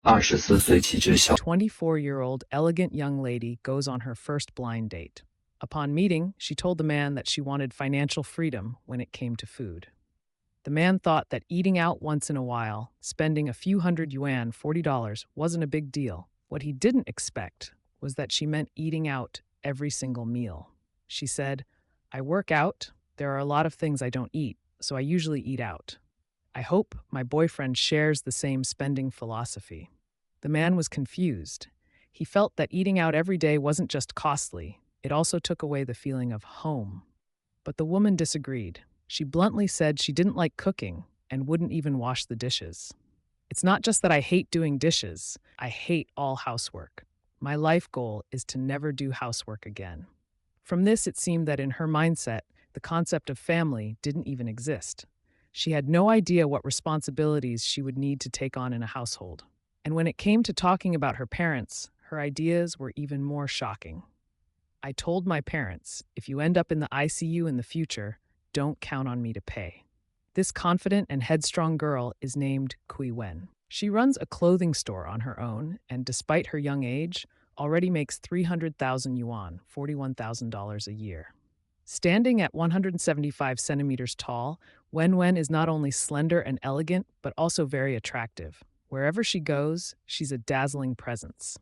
24岁气质小 24-year-old elegant young lady goes on her first blind date. Upon meeting, she told the man that she wanted financial freedom when it came to food. The man thought that eating out once in a while, spending a few hundred yuan, $40, wasn't a big deal. What he didn't expect was that she meant eating out every single meal. She said, "I work out. There are a lot of things I don't eat, so I usually eat out. I hope my boyfriend shares the same spending philosophy." The man was confused. He felt that eating out every day wasn't just costly, it also took away the feeling of home. But the woman disagreed. She bluntly said she didn't like cooking and wouldn't even wash the dishes. "It's not just that I hate doing dishes, I hate all housework. My life goal is to never do housework again." From this, it seemed that in her mindset, the concept of family didn't even exist. She had no idea what responsibilities she would need to take on in a household. And when it came to talking about her parents, her ideas were even more shocking. "I told my parents, if you end up in the ICU in the future, don't count on me to pay." This confident and headstrong girl is named Wen. She runs a clothing store on her own, and despite her young age, already makes 300,000 yuan, $41,000 a year. Standing at 175 centimeters tall, Wenwen is not only slender and elegant, but also very attractive. Wherever she goes, she's a dazzling presence.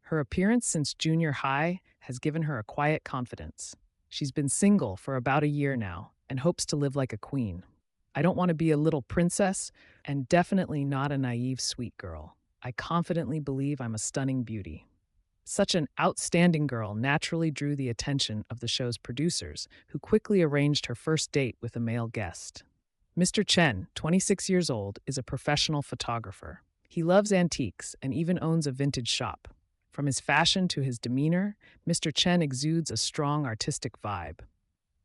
Her appearance since junior high has given her a quiet confidence. She's been single for about a year now and hopes to live like a queen. "I don't want to be a little princess, and definitely not a naive sweet girl. I confidently believe I'm a stunning beauty." Such an outstanding girl naturally drew the attention of the show's producers, who quickly arranged her first date with a male guest. Mr. Chen, 26 years old, is a professional photographer. He loves antiques and even owns a vintage shop. From his fashion to his demeanor, Mr. Chen exudes a strong artistic vibe.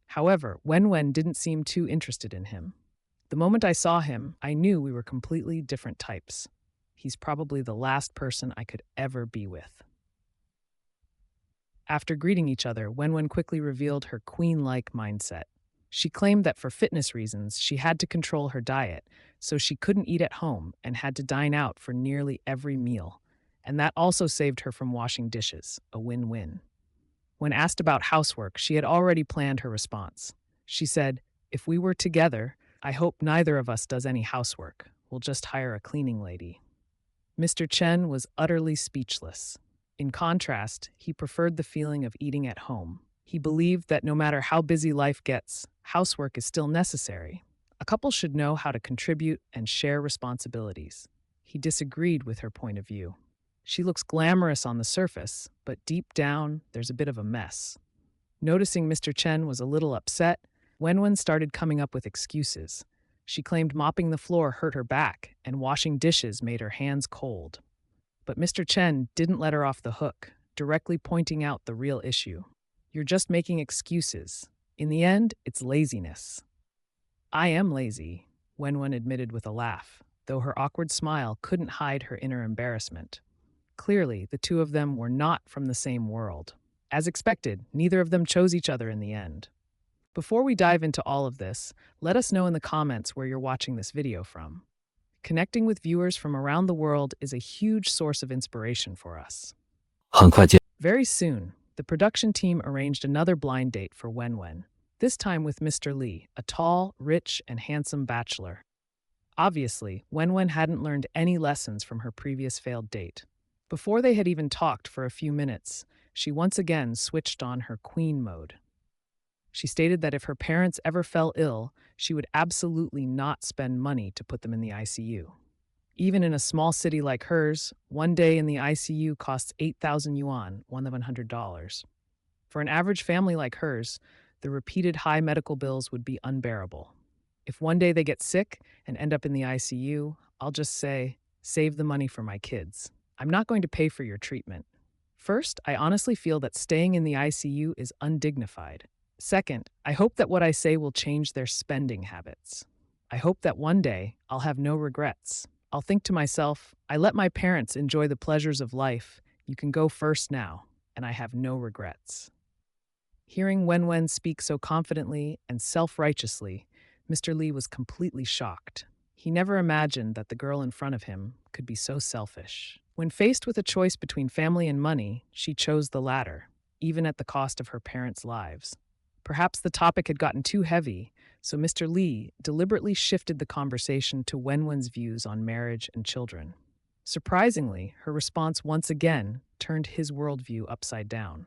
However, Wenwen didn't seem too interested in him. "The moment I saw him, I knew we were completely different types. He's probably the last person I could ever be with." After greeting each other, Wenwen quickly revealed her queen-like mindset. She claimed that for fitness reasons, she had to control her diet, so she couldn't eat at home and had to dine out for nearly every meal. And that also saved her from washing dishes, a win-win. When asked about housework, she had already planned her response. She said, "If we were together, I hope neither of us does any housework. We'll just hire a cleaning lady." Mr. Chen was utterly speechless. In contrast, he preferred the feeling of eating at home. He believed that no matter how busy life gets, housework is still necessary. A couple should know how to contribute and share responsibilities. He disagreed with her point of view. "She looks glamorous on the surface, but deep down, there's a bit of a mess." Noticing Mr. Chen was a little upset, Wenwen started coming up with excuses. She claimed mopping the floor hurt her back and washing dishes made her hands cold. But Mr. Chen didn't let her off the hook, directly pointing out the real issue. "You're just making excuses. In the end, it's laziness." "I am lazy," Wenwen admitted with a laugh, though her awkward smile couldn't hide her inner embarrassment. Clearly, the two of them were not from the same world. As expected, neither of them chose each other in the end. Before we dive into all of this, let us know in the comments where you're watching this video from. Connecting with viewers from around the world is a huge source of inspiration for us. 很快见。 Very soon, the production team arranged another blind date for Wenwen, this time with Mr. Li, a tall, rich, and handsome bachelor. Obviously, Wenwen hadn't learned any lessons from her previous failed date. Before they had even talked for a few minutes, she once again switched on her queen mode. She stated that if her parents ever fell ill, she would absolutely not spend money to put them in the ICU. Even in a small city like hers, one day in the ICU costs 8,000 yuan, $1,100. For an average family like hers, the repeated high medical bills would be unbearable. "If one day they get sick and end up in the ICU, I'll just say, save the money for my kids. I'm not going to pay for your treatment. First, I honestly feel that staying in the ICU is undignified. Second, I hope that what I say will change their spending habits. I hope that one day I'll have no regrets. I'll think to myself, I let my parents enjoy the pleasures of life. You can go first now, and I have no regrets." Hearing Wenwen speak so confidently and self-righteously, Mr. Li was completely shocked. He never imagined that the girl in front of him could be so selfish. When faced with a choice between family and money, she chose the latter, even at the cost of her parents' lives. Perhaps the topic had gotten too heavy, so Mr. Li deliberately shifted the conversation to Wenwen's views on marriage and children. Surprisingly, her response once again turned his worldview upside down.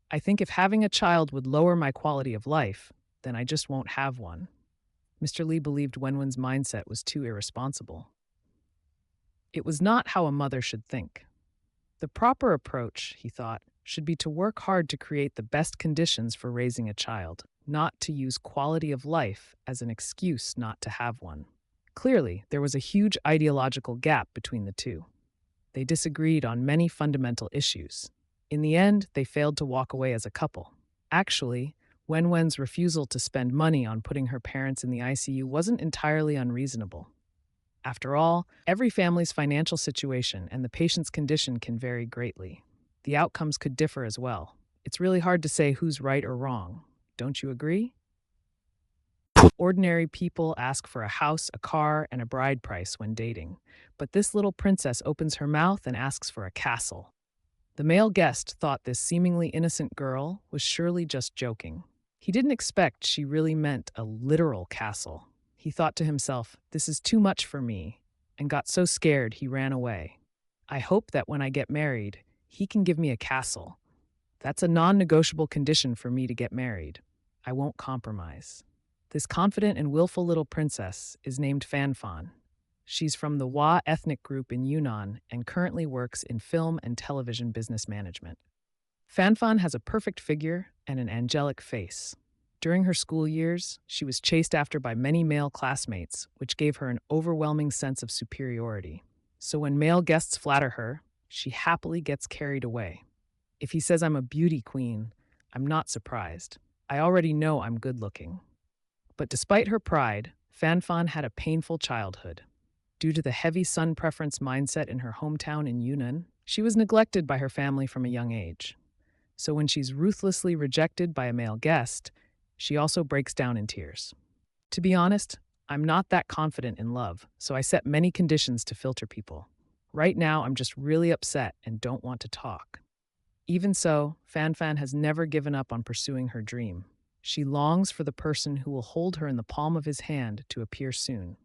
I think if having a child would lower my quality of life, then I just won't have one. Mr. Li believed Wenwen's mindset was too irresponsible. It was not how a mother should think. The proper approach, he thought, should be to work hard to create the best conditions for raising a child, not to use quality of life as an excuse not to have one. Clearly, there was a huge ideological gap between the two. They disagreed on many fundamental issues. In the end, they failed to walk away as a couple. Actually, Wenwen's refusal to spend money on putting her parents in the ICU wasn't entirely unreasonable. After all, every family's financial situation and the patient's condition can vary greatly. The outcomes could differ as well. It's really hard to say who's right or wrong. Don't you agree? Ordinary people ask for a house, a car, and a bride price when dating, but this little princess opens her mouth and asks for a castle. The male guest thought this seemingly innocent girl was surely just joking. He didn't expect she really meant a literal castle. He thought to himself, "This is too much for me," and got so scared he ran away. "I hope that when I get married, he can give me a castle. That's a non-negotiable condition for me to get married. I won't compromise." This confident and willful little princess is named Fanfan. She's from the Hua ethnic group in Yunnan and currently works in film and television business management. Fanfan has a perfect figure and an angelic face. During her school years, she was chased after by many male classmates, which gave her an overwhelming sense of superiority. So when male guests flatter her, she happily gets carried away. If he says I'm a beauty queen, I'm not surprised. I already know I'm good-looking. But despite her pride, Fanfan had a painful childhood. Due to the heavy son preference mindset in her hometown in Yunnan, she was neglected by her family from a young age. So when she's ruthlessly rejected by a male guest, she also breaks down in tears. To be honest, I'm not that confident in love, so I set many conditions to filter people. Right now, I'm just really upset and don't want to talk. Even so, Fanfan has never given up on pursuing her dream. She longs for the person who will hold her in the palm of his hand to appear soon.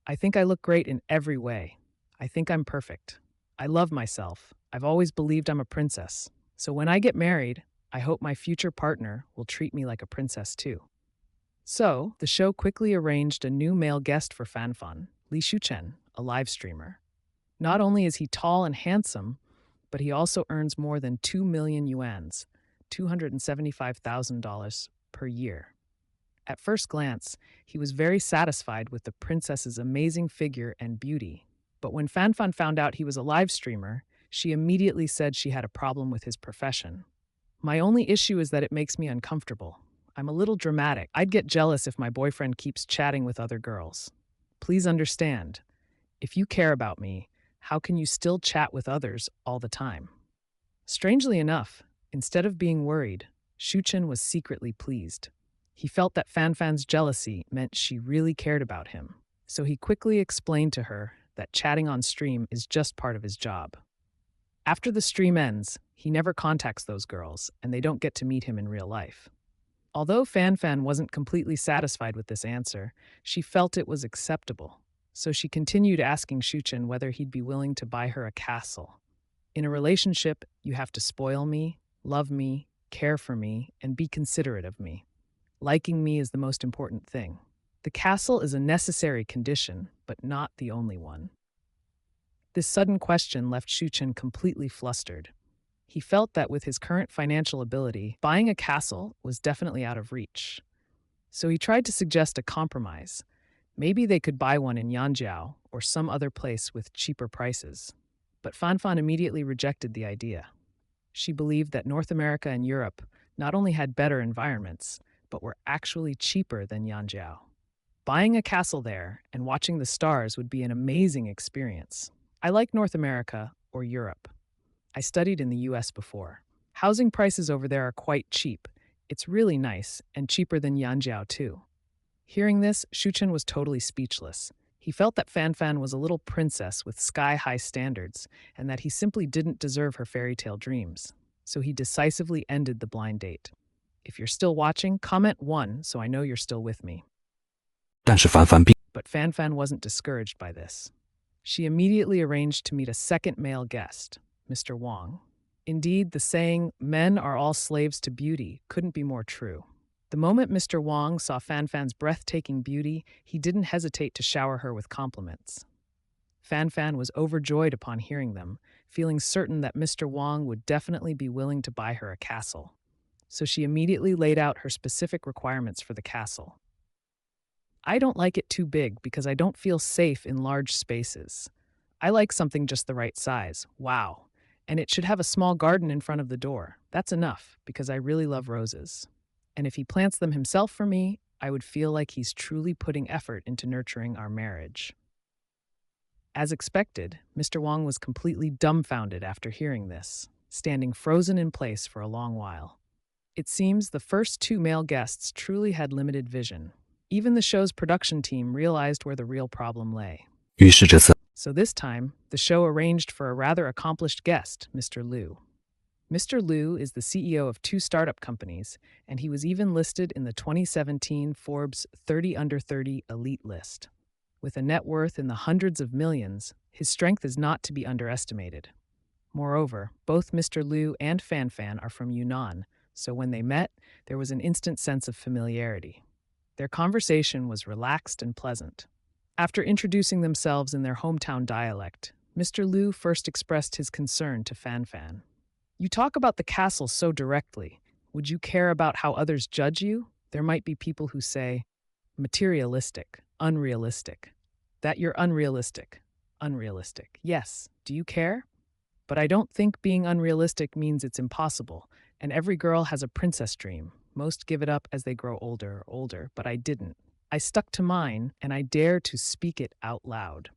I think I look great in every way. I think I'm perfect. I love myself. I've always believed I'm a princess. So when I get married, I hope my future partner will treat me like a princess too. So, the show quickly arranged a new male guest for Fanfan, Li Shuchen, a live streamer. Not only is he tall and handsome, but he also earns more than 2 million yuans, $275,000 per year. At first glance, he was very satisfied with the princess's amazing figure and beauty. But when Fanfan found out he was a live streamer, she immediately said she had a problem with his profession. "My only issue is that it makes me uncomfortable. I'm a little dramatic. I'd get jealous if my boyfriend keeps chatting with other girls. Please understand, if you care about me, how can you still chat with others all the time?" Strangely enough, instead of being worried, Shuchen was secretly pleased. He felt that Fanfan's jealousy meant she really cared about him, so he quickly explained to her that chatting on stream is just part of his job. After the stream ends, he never contacts those girls, and they don't get to meet him in real life. Although Fanfan wasn't completely satisfied with this answer, she felt it was acceptable, so she continued asking Shuchen whether he'd be willing to buy her a castle. In a relationship, you have to spoil me, love me, care for me, and be considerate of me. Liking me is the most important thing. The castle is a necessary condition, but not the only one. This sudden question left Shuchen completely flustered. He felt that with his current financial ability, buying a castle was definitely out of reach. So he tried to suggest a compromise. Maybe they could buy one in Yanjiao or some other place with cheaper prices. But Fanfan immediately rejected the idea. She believed that North America and Europe not only had better environments, but were actually cheaper than Yanjiao. Buying a castle there and watching the stars would be an amazing experience. I like North America or Europe. I studied in the US before. Housing prices over there are quite cheap. It's really nice and cheaper than Yanjiao too. Hearing this, Shuchen was totally speechless. He felt that Fan Fan was a little princess with sky-high standards and that he simply didn't deserve her fairy tale dreams. So he decisively ended the blind date. If you're still watching, comment 1 so I know you're still with me. 但是凡凡并 But Fan Fan wasn't discouraged by this. She immediately arranged to meet a second male guest, Mr. Wang. Indeed, the saying, "men are all slaves to beauty," couldn't be more true. The moment Mr. Wang saw Fan Fan's breathtaking beauty, he didn't hesitate to shower her with compliments. Fan Fan was overjoyed upon hearing them, feeling certain that Mr. Wang would definitely be willing to buy her a castle. So she immediately laid out her specific requirements for the castle. I don't like it too big because I don't feel safe in large spaces. I like something just the right size. Wow. And it should have a small garden in front of the door. That's enough because I really love roses. And if he plants them himself for me, I would feel like he's truly putting effort into nurturing our marriage. As expected, Mr. Wang was completely dumbfounded after hearing this, standing frozen in place for a long while. It seems the first 2 male guests truly had limited vision. Even the show's production team realized where the real problem lay. 于是这次 So this time, the show arranged for a rather accomplished guest, Mr. Liu. Mr. Liu is the CEO of 2 startup companies, and he was even listed in the 2017 Forbes 30 Under 30 elite list. With a net worth in the hundreds of millions, his strength is not to be underestimated. Moreover, both Mr. Liu and Fan Fan are from Yuan, so when they met, there was an instant sense of familiarity. Their conversation was relaxed and pleasant. After introducing themselves in their hometown dialect, Mr. Liu first expressed his concern to Fan Fan. "You talk about the castle so directly. Would you care about how others judge you? There might be people who say, materialistic, unrealistic. That you're unrealistic. Unrealistic. Yes, do you care? But I don't think being unrealistic means it's impossible, and every girl has a princess dream. Most give it up as they grow older, but I didn't. I stuck to mine, and I dare to speak it out loud."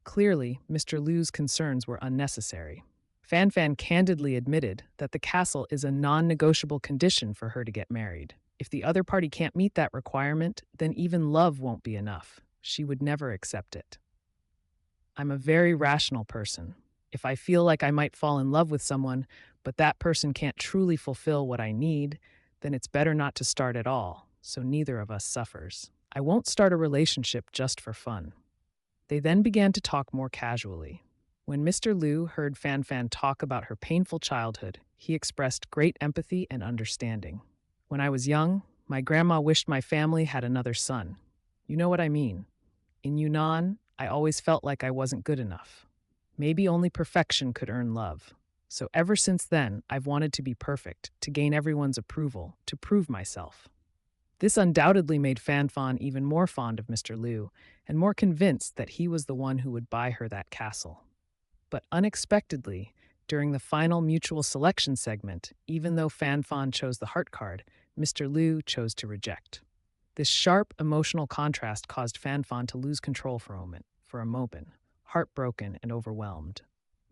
Clearly, Mr. Liu's concerns were unnecessary. Fan Fan candidly admitted that the castle is a non-negotiable condition for her to get married. If the other party can't meet that requirement, then even love won't be enough. She would never accept it. "I'm a very rational person. If I feel like I might fall in love with someone, but that person can't truly fulfill what I need, then it's better not to start at all, so neither of us suffers. I won't start a relationship just for fun." They then began to talk more casually. When Mr. Liu heard Fan Fan talk about her painful childhood, he expressed great empathy and understanding. "When I was young, my grandma wished my family had another son. You know what I mean? In Yunnan, I always felt like I wasn't good enough. Maybe only perfection could earn love. So ever since then, I've wanted to be perfect, to gain everyone's approval, to prove myself." This undoubtedly made Fan Fan even more fond of Mr. Liu and more convinced that he was the one who would buy her that castle. But unexpectedly, during the final mutual selection segment, even though Fan Fan chose the heart card, Mr. Liu chose to reject. This sharp emotional contrast caused Fan Fan to lose control for a moment, heartbroken and overwhelmed.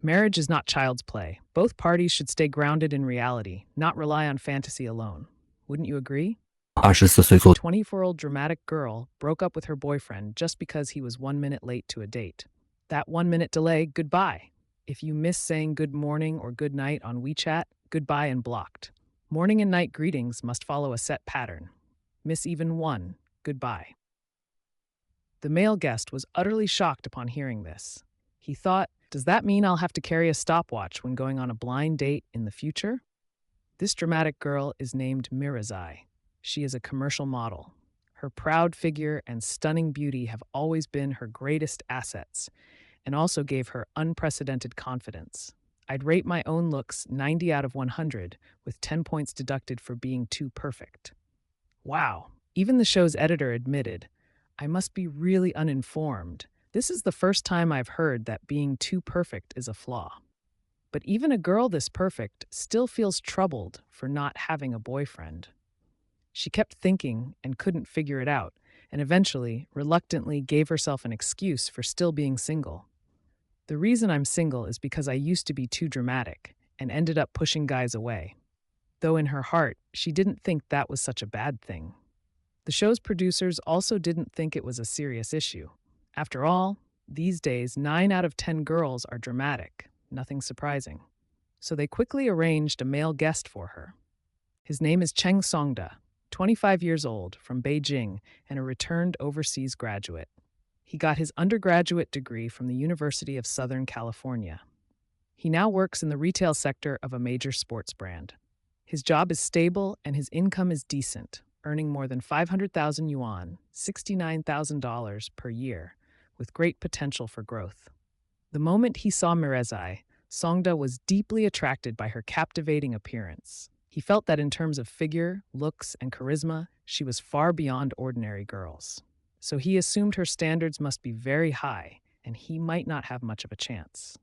Marriage is not child's play. Both parties should stay grounded in reality, not rely on fantasy alone. Wouldn't you agree? 24岁做 24-year-old dramatic girl broke up with her boyfriend just because he was 1 minute late to a date. That 1 minute delay, goodbye. If you miss saying good morning or good night on WeChat, goodbye and blocked. Morning and night greetings must follow a set pattern. Miss even one, goodbye. The male guest was utterly shocked upon hearing this. He thought, does that mean I'll have to carry a stopwatch when going on a blind date in the future? This dramatic girl is named Mirazai. She is a commercial model. Her proud figure and stunning beauty have always been her greatest assets, and also gave her unprecedented confidence. I'd rate my own looks 90 out of 100, with 10 points deducted for being too perfect. Wow, even the show's editor admitted, I must be really uninformed. This is the first time I've heard that being too perfect is a flaw. But even a girl this perfect still feels troubled for not having a boyfriend. She kept thinking and couldn't figure it out, and eventually, reluctantly gave herself an excuse for still being single. The reason I'm single is because I used to be too dramatic and ended up pushing guys away. Though in her heart, she didn't think that was such a bad thing. The show's producers also didn't think it was a serious issue. After all, these days, 9 out of 10 girls are dramatic, nothing surprising. So they quickly arranged a male guest for her. His name is Cheng Songda, 25 years old, from Beijing, and a returned overseas graduate. He got his undergraduate degree from the University of Southern California. He now works in the retail sector of a major sports brand. His job is stable and his income is decent, earning more than 500,000 yuan, $69,000 per year, with great potential for growth. The moment he saw Mirezai, Songda was deeply attracted by her captivating appearance. He felt that in terms of figure, looks, and charisma, she was far beyond ordinary girls. So he assumed her standards must be very high, and he might not have much of a chance.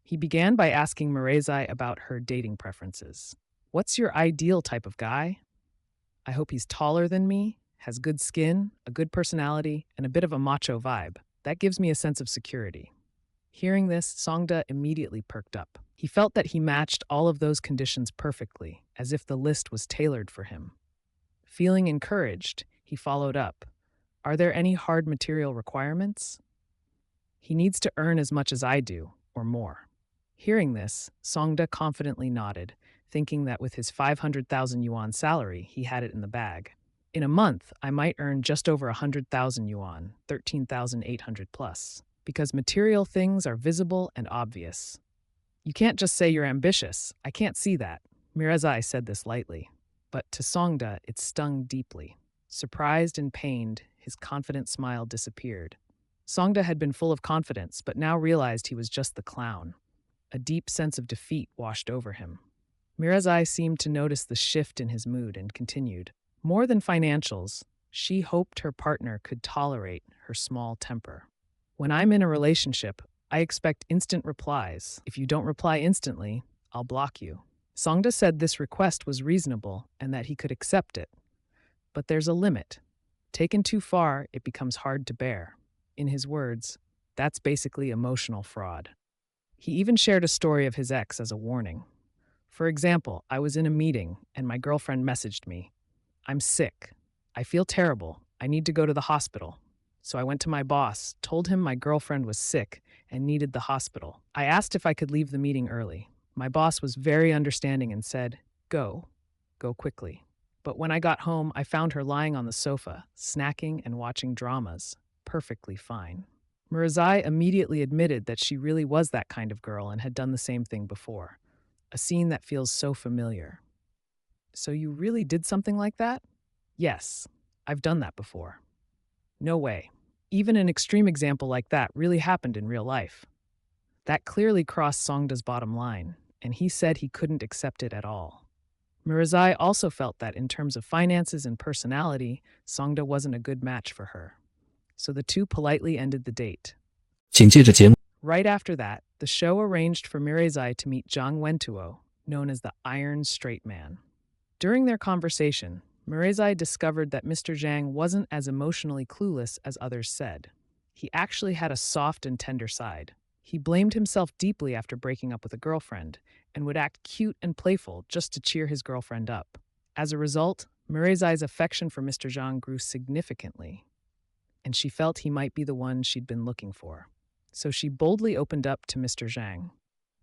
He began by asking Mirezai about her dating preferences. What's your ideal type of guy? I hope he's taller than me, has good skin, a good personality, and a bit of a macho vibe. That gives me a sense of security. Hearing this, Songda immediately perked up. He felt that he matched all of those conditions perfectly, as if the list was tailored for him. Feeling encouraged, he followed up. Are there any hard material requirements? He needs to earn as much as I do, or more. Hearing this, Songda confidently nodded, thinking that with his 500,000 yuan salary, he had it in the bag. In a month, I might earn just over 100,000 yuan, 13,800 plus, because material things are visible and obvious. You can't just say you're ambitious. I can't see that. Mirezai said this lightly, but to Songda, it stung deeply. Surprised and pained, his confident smile disappeared. Songda had been full of confidence, but now realized he was just the clown. A deep sense of defeat washed over him. Mirezai seemed to notice the shift in his mood and continued. More than financials, she hoped her partner could tolerate her small temper. When I'm in a relationship, I expect instant replies. If you don't reply instantly, I'll block you. Songda said this request was reasonable and that he could accept it. But there's a limit. Taken too far, it becomes hard to bear. In his words, that's basically emotional fraud. He even shared a story of his ex as a warning. For example, I was in a meeting and my girlfriend messaged me. I'm sick. I feel terrible. I need to go to the hospital. So I went to my boss, told him my girlfriend was sick and needed the hospital. I asked if I could leave the meeting early. My boss was very understanding and said, Go quickly. But when I got home, I found her lying on the sofa, snacking and watching dramas, perfectly fine. Mirezai immediately admitted that she really was that kind of girl and had done the same thing before. A scene that feels so familiar. So you really did something like that? Yes, I've done that before. No way. Even an extreme example like that really happened in real life. That clearly crossed Songda's bottom line, and he said he couldn't accept it at all. Mirezai also felt that in terms of finances and personality, Songda wasn't a good match for her. So the two politely ended the date. 请借着节目 Right after that, the show arranged for Mirezai to meet Zhang Wentuo, known as the Iron Straight Man. During their conversation, Mirezai discovered that Mr. Zhang wasn't as emotionally clueless as others said. He actually had a soft and tender side. He blamed himself deeply after breaking up with a girlfriend and would act cute and playful just to cheer his girlfriend up. As a result, Mirezai's affection for Mr. Zhang grew significantly, and she felt he might be the one she'd been looking for. So she boldly opened up to Mr. Zhang.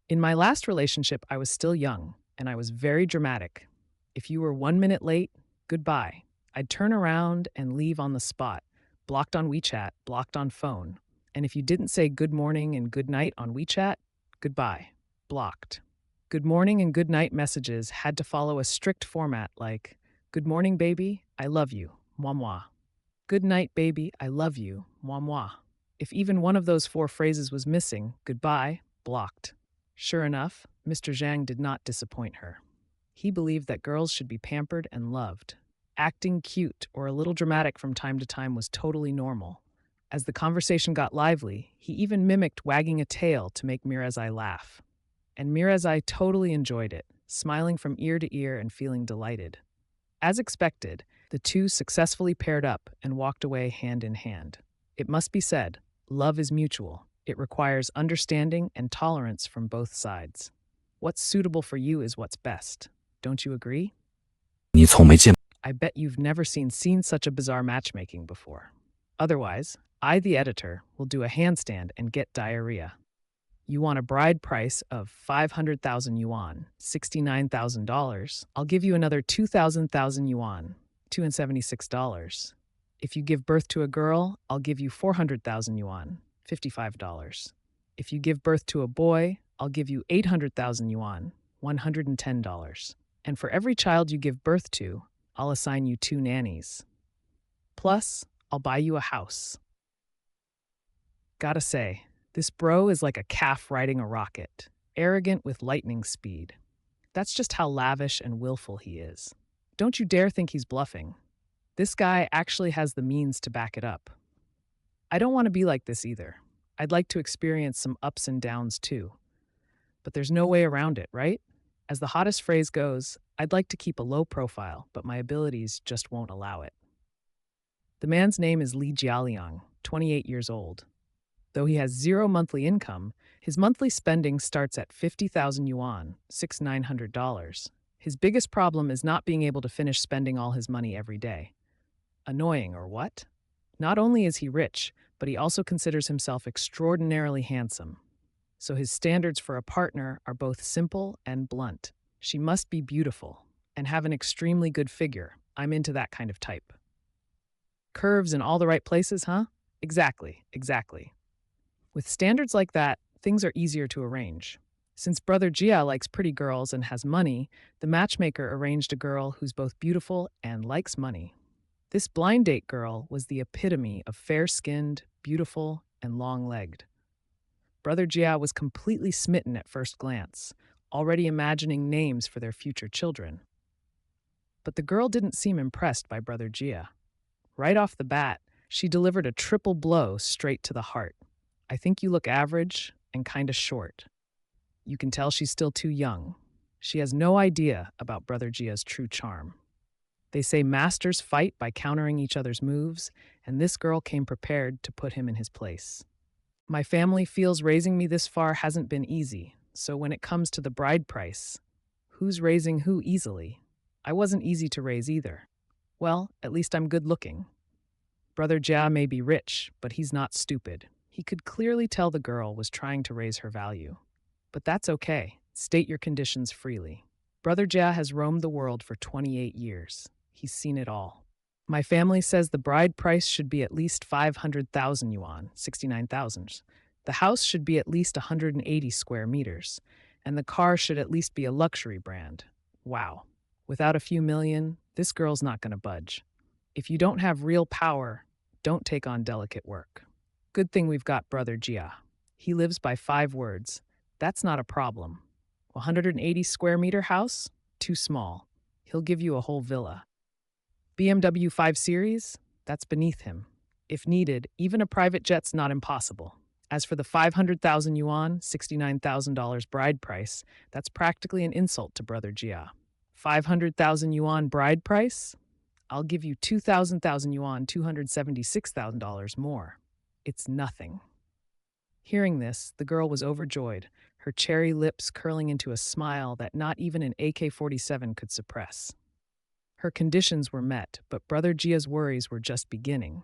In my last relationship, I was still young, and I was very dramatic. If you were 1 minute late, goodbye. I'd turn around and leave on the spot, blocked on WeChat, blocked on phone. And if you didn't say good morning and good night on WeChat, goodbye, blocked. Good morning and good night messages had to follow a strict format like, good morning, baby, I love you, moi moi. Good night, baby, I love you, moi moi. If even one of those 4 phrases was missing, goodbye, blocked. Sure enough, Mr. Zhang did not disappoint her. He believed that girls should be pampered and loved. Acting cute or a little dramatic from time to time was totally normal. As the conversation got lively, he even mimicked wagging a tail to make Mirezai laugh. And Mirezai totally enjoyed it, smiling from ear to ear and feeling delighted. As expected, the two successfully paired up and walked away hand in hand. It must be said, love is mutual. It requires understanding and tolerance from both sides. What's suitable for you is what's best. Don't you agree? 你从没见 I bet you've never seen such a bizarre matchmaking before. Otherwise, I, the editor, will do a handstand and get diarrhea. You want a bride price of 500,000 yuan, $69,000. I'll give you another 2,000 yuan, $276. If you give birth to a girl, I'll give you 400,000 yuan, $55. If you give birth to a boy, I'll give you 800,000 yuan, $110. And for every child you give birth to, I'll assign you 2 nannies. Plus, I'll buy you a house. Gotta say, this bro is like a calf riding a rocket, arrogant with lightning speed. That's just how lavish and willful he is. Don't you dare think he's bluffing. This guy actually has the means to back it up. I don't want to be like this either. I'd like to experience some ups and downs too. But there's no way around it, right? As the hottest phrase goes, I'd like to keep a low profile, but my abilities just won't allow it. The man's name is Li Jialiang, 28 years old. Though he has 0 monthly income, his monthly spending starts at 50,000 yuan, $6,900. His biggest problem is not being able to finish spending all his money every day. Annoying, or what? Not only is he rich, but he also considers himself extraordinarily handsome. So his standards for a partner are both simple and blunt. She must be beautiful and have an extremely good figure. I'm into that kind of type. Curves in all the right places, huh? Exactly. With standards like that, things are easier to arrange. Since Brother Jia likes pretty girls and has money, the matchmaker arranged a girl who's both beautiful and likes money. This blind date girl was the epitome of fair-skinned, beautiful, and long-legged. Brother Jia was completely smitten at first glance, already imagining names for their future children. But the girl didn't seem impressed by Brother Jia. Right off the bat, she delivered a triple blow straight to the heart. I think you look average and kinda short. You can tell she's still too young. She has no idea about Brother Jia's true charm. They say masters fight by countering each other's moves, and this girl came prepared to put him in his place. My family feels raising me this far hasn't been easy, so when it comes to the bride price, who's raising who easily? I wasn't easy to raise either. Well, at least I'm good looking. Brother Jia may be rich, but he's not stupid. He could clearly tell the girl was trying to raise her value. But that's okay. State your conditions freely. Brother Jia has roamed the world for 28 years. He's seen it all. My family says the bride price should be at least 500,000 yuan, 69,000. The house should be at least 180 square meters, and the car should at least be a luxury brand. Wow. Without a few million, this girl's not going to budge. If you don't have real power, don't take on delicate work. Good thing we've got Brother Jia. He lives by 5 words. That's not a problem. 180 square meter house? Too small. He'll give you a whole villa. BMW 5 Series? That's beneath him. If needed, even a private jet's not impossible. As for the 500,000 yuan, $69,000 bride price, that's practically an insult to Brother Jia. 500,000 yuan bride price? I'll give you 2,000 yuan, $276,000 more. It's nothing. Hearing this, the girl was overjoyed, her cherry lips curling into a smile that not even an AK-47 could suppress. Her conditions were met, but Brother Jia's worries were just beginning.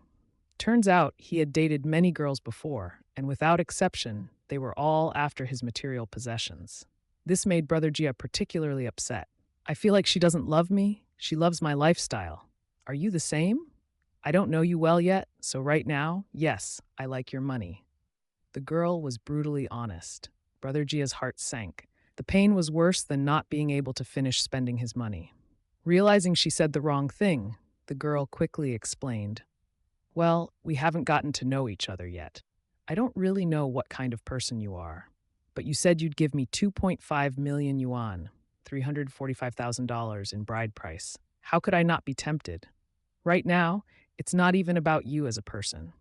Turns out he had dated many girls before, and without exception, they were all after his material possessions. This made Brother Jia particularly upset. I feel like she doesn't love me, she loves my lifestyle. Are you the same? I don't know you well yet, so right now, yes, I like your money. The girl was brutally honest. Brother Jia's heart sank. The pain was worse than not being able to finish spending his money. Realizing she said the wrong thing, the girl quickly explained, "Well, we haven't gotten to know each other yet. I don't really know what kind of person you are, but you said you'd give me 2.5 million yuan, $345,000 in bride price. How could I not be tempted? Right now, it's not even about you as a person.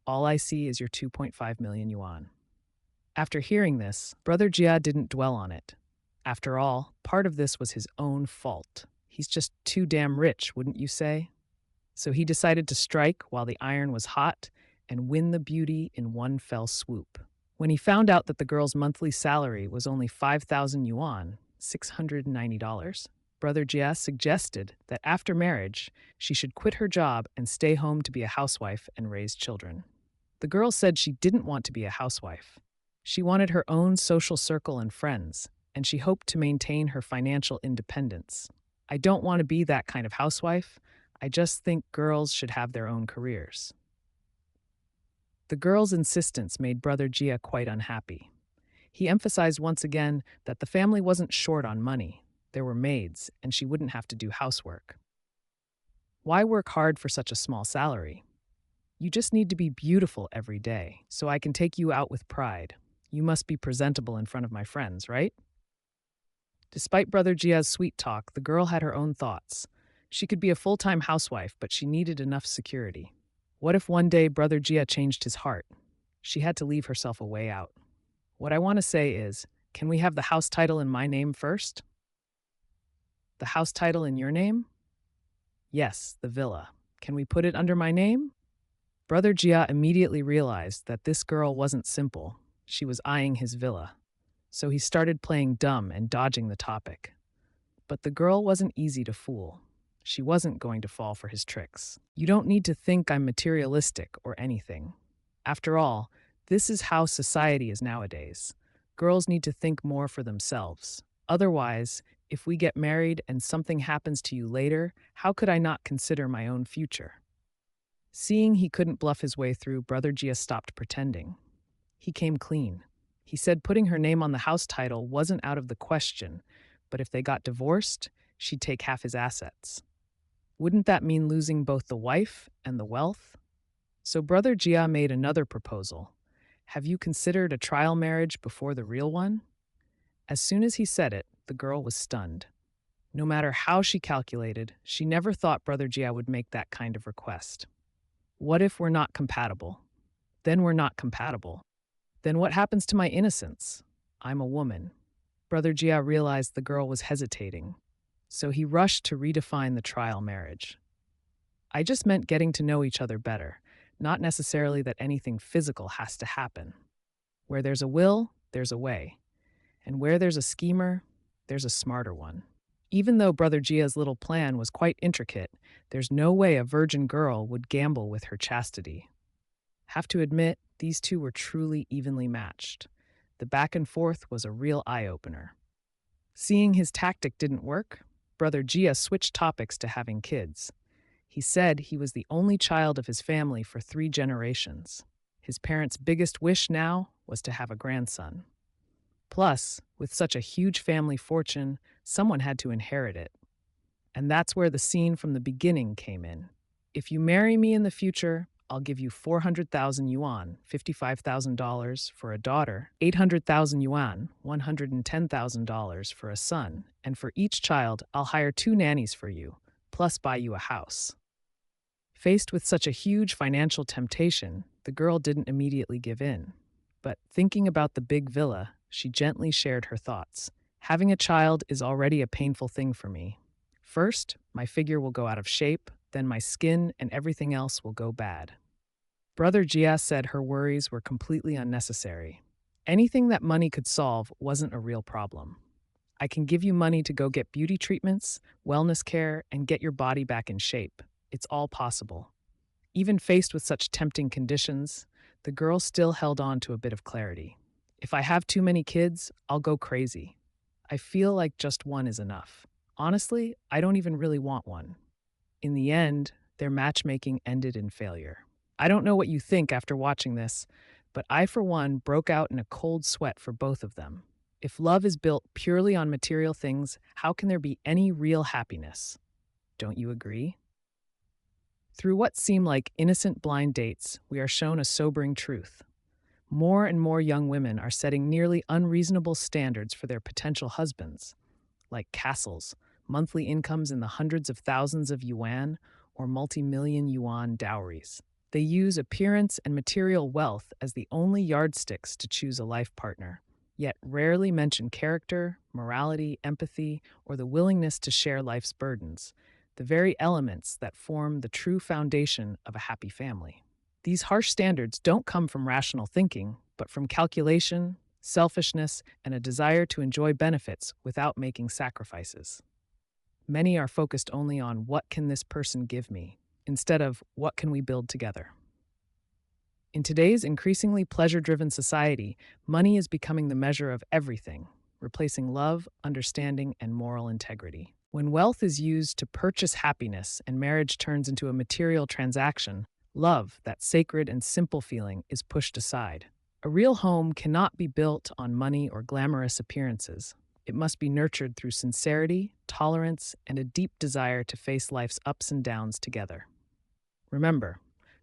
All I see is your 2.5 million yuan." After hearing this, Brother Jia didn't dwell on it. After all, part of this was his own fault. He's just too damn rich, wouldn't you say? So he decided to strike while the iron was hot and win the beauty in one fell swoop. When he found out that the girl's monthly salary was only 5,000 yuan, $690, Brother Jia suggested that after marriage, she should quit her job and stay home to be a housewife and raise children. The girl said she didn't want to be a housewife. She wanted her own social circle and friends, and she hoped to maintain her financial independence. I don't want to be that kind of housewife. I just think girls should have their own careers. The girl's insistence made Brother Gia quite unhappy. He emphasized once again that the family wasn't short on money. There were maids, and she wouldn't have to do housework. Why work hard for such a small salary? You just need to be beautiful every day, so I can take you out with pride. You must be presentable in front of my friends, right? Despite Brother Gia's sweet talk, the girl had her own thoughts. She could be a full-time housewife, but she needed enough security. What if one day Brother Gia changed his heart? She had to leave herself a way out. What I want to say is, can we have the house title in my name first? The house title in your name? Yes, the villa. Can we put it under my name? Brother Gia immediately realized that this girl wasn't simple. She was eyeing his villa. So he started playing dumb and dodging the topic. But the girl wasn't easy to fool. She wasn't going to fall for his tricks. You don't need to think I'm materialistic or anything. After all, this is how society is nowadays. Girls need to think more for themselves. Otherwise, if we get married and something happens to you later, how could I not consider my own future? Seeing he couldn't bluff his way through, Brother Gia stopped pretending. He came clean. He said putting her name on the house title wasn't out of the question, but if they got divorced, she'd take half his assets. Wouldn't that mean losing both the wife and the wealth? So Brother Gia made another proposal. Have you considered a trial marriage before the real one? As soon as he said it, the girl was stunned. No matter how she calculated, she never thought Brother Gia would make that kind of request. What if we're not compatible? Then we're not compatible. Then what happens to my innocence? I'm a woman. Brother Gia realized the girl was hesitating, so he rushed to redefine the trial marriage. I just meant getting to know each other better, not necessarily that anything physical has to happen. Where there's a will, there's a way. And where there's a schemer, there's a smarter one. Even though Brother Gia's little plan was quite intricate, there's no way a virgin girl would gamble with her chastity. Have to admit, these two were truly evenly matched. The back and forth was a real eye-opener. Seeing his tactic didn't work, Brother Gia switched topics to having kids. He said he was the only child of his family for 3 generations. His parents' biggest wish now was to have a grandson. Plus, with such a huge family fortune, someone had to inherit it. And that's where the scene from the beginning came in. If you marry me in the future, I'll give you 400,000 yuan, $55,000 for a daughter, 800,000 yuan, $110,000 for a son, and for each child, I'll hire 2 nannies for you, plus buy you a house. Faced with such a huge financial temptation, the girl didn't immediately give in. But thinking about the big villa, she gently shared her thoughts. Having a child is already a painful thing for me. First, my figure will go out of shape, then my skin and everything else will go bad. Brother Gia said her worries were completely unnecessary. Anything that money could solve wasn't a real problem. I can give you money to go get beauty treatments, wellness care, and get your body back in shape. It's all possible. Even faced with such tempting conditions, the girl still held on to a bit of clarity. If I have too many kids, I'll go crazy. I feel like just one is enough. Honestly, I don't even really want one. In the end, their matchmaking ended in failure. I don't know what you think after watching this, but I, for one, broke out in a cold sweat for both of them. If love is built purely on material things, how can there be any real happiness? Don't you agree? Through what seem like innocent blind dates, we are shown a sobering truth. More and more young women are setting nearly unreasonable standards for their potential husbands, like castles, monthly incomes in the hundreds of thousands of yuan, or multi-million yuan dowries. They use appearance and material wealth as the only yardsticks to choose a life partner, yet rarely mention character, morality, empathy, or the willingness to share life's burdens, the very elements that form the true foundation of a happy family. These harsh standards don't come from rational thinking, but from calculation, selfishness, and a desire to enjoy benefits without making sacrifices. Many are focused only on what can this person give me, instead of what can we build together. In today's increasingly pleasure driven society, money is becoming the measure of everything, replacing love, understanding, and moral integrity. When wealth is used to purchase happiness and marriage turns into a material transaction, love, that sacred and simple feeling, is pushed aside. A real home cannot be built on money or glamorous appearances. It must be nurtured through sincerity, tolerance, and a deep desire to face life's ups and downs together. Remember,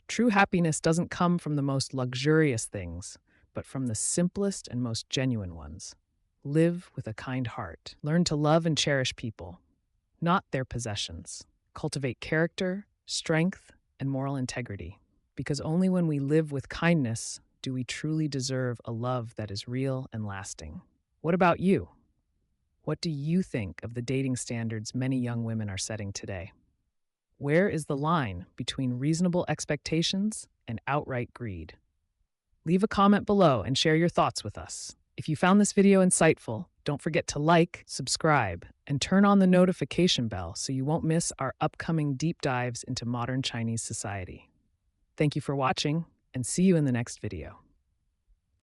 true happiness doesn't come from the most luxurious things, but from the simplest and most genuine ones. Live with a kind heart. Learn to love and cherish people, not their possessions. Cultivate character, strength, and moral integrity. Because only when we live with kindness do we truly deserve a love that is real and lasting. What about you? What do you think of the dating standards many young women are setting today? Where is the line between reasonable expectations and outright greed? Leave a comment below and share your thoughts with us. If you found this video insightful, don't forget to like, subscribe, and turn on the notification bell so you won't miss our upcoming deep dives into modern Chinese society. Thank you for watching, and see you in the next video.